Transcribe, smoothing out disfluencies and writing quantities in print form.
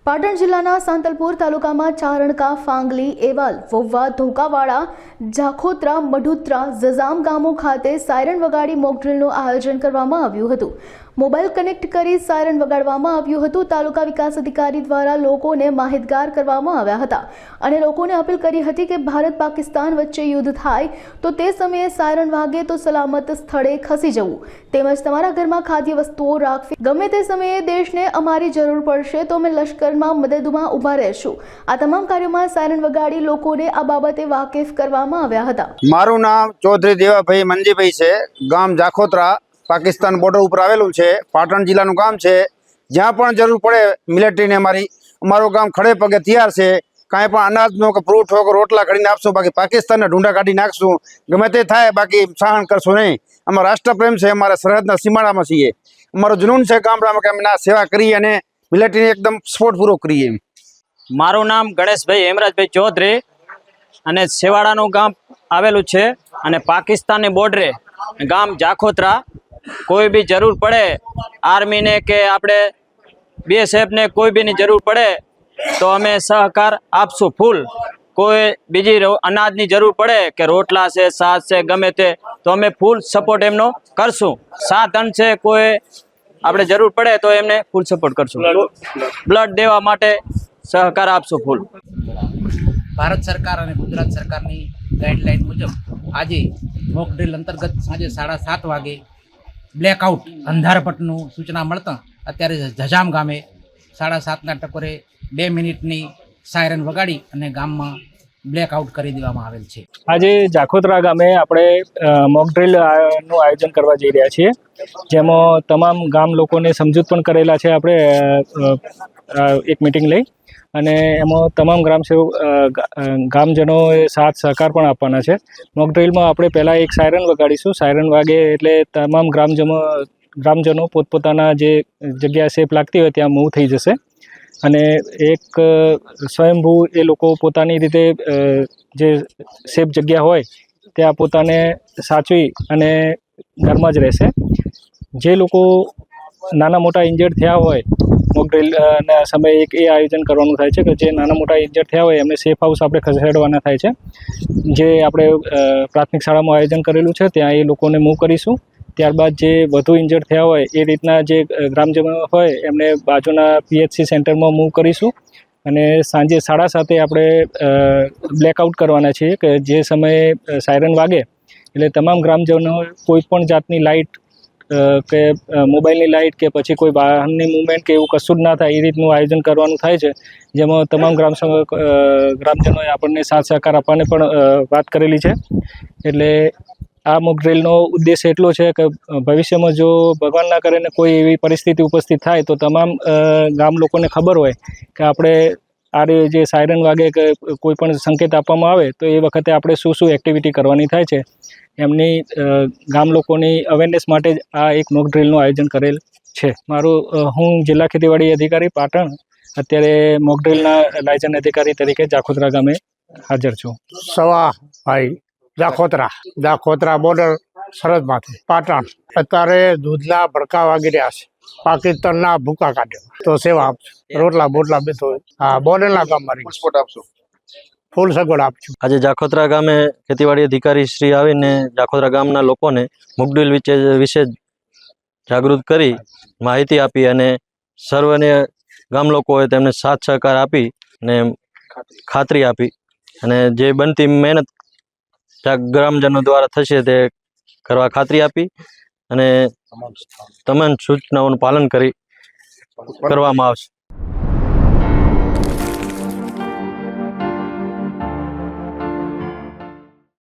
પાટણ જિલ્લાના સાંતલપુર તાલુકામાં ચારણકા, ફાંગલી, એવાલ, વોવા, ધોકાવાડા, જાખોત્રા, મઢુત્રા, જજામ ગામો ખાતે સાયરન વગાડી મોકડ્રીલનું આયોજન કરવામાં આવ્યું હતું। મોબાઈલ કનેક્ટ કરી સાયરન વગાડવામાં આવ્યું હતું। તાલુકા વિકાસ અધિકારી દ્વારા લોકોને માહિતગાર કરવામાં આવ્યા હતા અને લોકોને અપીલ કરી હતી કે ભારત પાકિસ્તાન વચ્ચે યુદ્ધ થાય તો તે સમયે સાયરન વાગે તો સલામત સ્થળે ખસી જવું તેમજ તમારા ઘરમાં ખાદ્ય વસ્તુઓ રાખવી। ગમે તે સમયે દેશને અમારી જરૂર પડશે તો અમે લશ્કરમાં મદદમાં ઊભા રહીશું। આ તમામ કાર્યોમાં સાયરન વગાડી લોકોને આ બાબતે વાકેફ કરવામાં આવ્યા હતા। મારું નામ ચૌધરી દેવાભાઈ મંજીભાઈ છે। ગામ જાખોત્રા પાકિસ્તાન બોર્ડર ઉપર આવેલું છે। પાટણ જિલ્લાનું ગામ છે। જ્યાં પણ જરૂર પડે મિલિટરીને અમારું ગામ ખડે પગે તૈયાર છે। કાંઈ પણ અનાજનો કે ફ્રૂટ હોય કે રોટલા કાઢીને આપશું, બાકી પાકિસ્તાનના ઢૂંઢા કાઢી નાખશું। ગમે તે થાય, બાકી સહન કરશું નહીં। અમારો રાષ્ટ્રપ્રેમ છે, અમારા સરહદના સીમાડામાં છીએ। અમારો જુનૂન છે ગામડામાં કે અમે આ સેવા કરીએ અને મિલિટરીને એકદમ સપોર્ટપૂર્વક કરીએ। મારું નામ ગણેશભાઈ હેમરાજભાઈ ચૌધરી અને સેવાડાનું ગામ આવેલું છે અને પાકિસ્તાનની બોર્ડરે ગામ જાખોત્રા। કોઈ બી જરૂર પડે આર્મીને કે આપણે BSFને કોઈ બીની જરૂર પડે તો અમે સહકાર આપશું ફૂલ। કોઈ બીજી અનાજની જરૂર પડે કે રોટલા છે, શાક છે, ગમે તે તો અમે ફૂલ સપોર્ટ એમનો કરશું। સાધન છે, કોઈ આપણે જરૂર પડે તો એમને ફૂલ સપોર્ટ કરશું। બ્લડ દેવા માટે સહકાર આપશું ફૂલ। ભારત સરકાર અને ગુજરાત સરકારની ગાઈડલાઈન મુજબ આજે મોક ડ્રીલ અંતર્ગત સાંજે 7:30 વાગે બ્લેકઆઉટ અંધારપટનું સૂચના મળતા અત્યારે જજામ ગામે 7:30ના ટકોરે 2 મિનિટની સાયરન વગાડી અને ગામમાં બ્લેકઆઉટ કરી દેવામાં આવેલ છે। આજે જાખોત્રા ગામે આપણે મોક ડ્રીલનું આયોજન કરવા જઈ રહ્યા છીએ, જેમાં તમામ ગામ લોકોને સમજૂત પણ કરેલા છે આપણે એક મિટિંગ લઈ, અને એમાં તમામ ગામજનોએ સાથ સહકાર પણ આપવાના છે। મોક ડ્રીલમાં આપણે પહેલાં એક સાયરન વગાડીશું। સાયરન વાગે એટલે તમામ ગ્રામજનો પોતપોતાના જે જગ્યા સેફ લાગતી હોય ત્યાં મૂવ થઈ જશે અને એક સ્વયંભૂ એ લોકો પોતાની રીતે જે સેફ જગ્યા હોય ત્યાં પોતાને સાચવી અને ઘરમાં જ રહેશે। જે લોકો નાના મોટા ઇન્જર્ડ થયા હોય મોક ડ્રીલના સમયે એક એ આયોજન કરવાનું થાય છે કે જે નાના મોટા ઇન્જર્ડ થયા હોય એમને સેફ હાઉસ આપણે ખસેડવાના થાય છે। જે આપણે પ્રાથમિક શાળામાં આયોજન કરેલું છે ત્યાં એ લોકોને મૂવ કરીશું। ત્યારબાદ જે વધુ ઇન્જર્ડ થયા હોય એ રીતના જે ગ્રામજનો હોય એમને બાજુના PHC સેન્ટરમાં મૂવ કરીશું અને સાંજે 7:30 આપણે બ્લેકઆઉટ કરવાના છીએ કે જે સમયે સાયરન વાગે એટલે તમામ ગ્રામજનો કોઈ પણ જાતની લાઇટ કે મોબાઈલની લાઇટ કે પછી કોઈ વાહનની મૂવમેન્ટ કે એવું કશું જ ના થાય એ રીતનું આયોજન કરવાનું થાય છે। જેમાં તમામ ગ્રામજનોએ આપણને સાથ સહકાર આપવાને પણ વાત કરેલી છે। એટલે આ મોક ડ્રીલનો ઉદ્દેશ એટલો છે કે ભવિષ્યમાં જો ભગવાન ના કરે ને કોઈ એવી પરિસ્થિતિ ઉપસ્થિત થાય તો તમામ ગામ લોકોને ખબર હોય કે આપણે આ જે સાયરન વાગે કે કોઈ પણ સંકેત આપવામાં આવે તો એ વખતે આપણે શું એક્ટિવિટી કરવાની થાય છે એમની ગામ લોકોની અવેરનેસ માટે જ આ એક મોક ડ્રીલનું આયોજન કરેલ છે। હું જિલ્લા ખેતીવાડી અધિકારી પાટણ અત્યારે મોક ડ્રીલના લાયસન્સ અધિકારી તરીકે જાખોત્રા ગામે હાજર છું। સવા ભાઈ જાખોત્રા બોર્ડર સરહદમાંથી પાટણ અત્યારે દૂધના ભડકા વાગી રહ્યા છે। પાકિસ્તાનના ભૂકા કાઢ્યો તો સેવા આપશું, રોટલા બોટલા બધું બોર્ડરના ગામમાં આપશું, ફૂલ સગવડ આપશું। આજે જાખોત્રા ગામે ખેતીવાડી અધિકારી શ્રી આવીને જાખોત્રા ગામના લોકોને મોક ડ્રીલ વિશે જાગૃત કરી માહિતી આપી અને સર્વને ગામ લોકોએ તેમને સાથ સહકાર આપી અને ખાતરી આપી અને જે બનતી મહેનત ગ્રામજનો દ્વારા થશે તે કરવા ખાતરી આપી અને તમામ સૂચનાઓનું પાલન કરવામાં આવશે।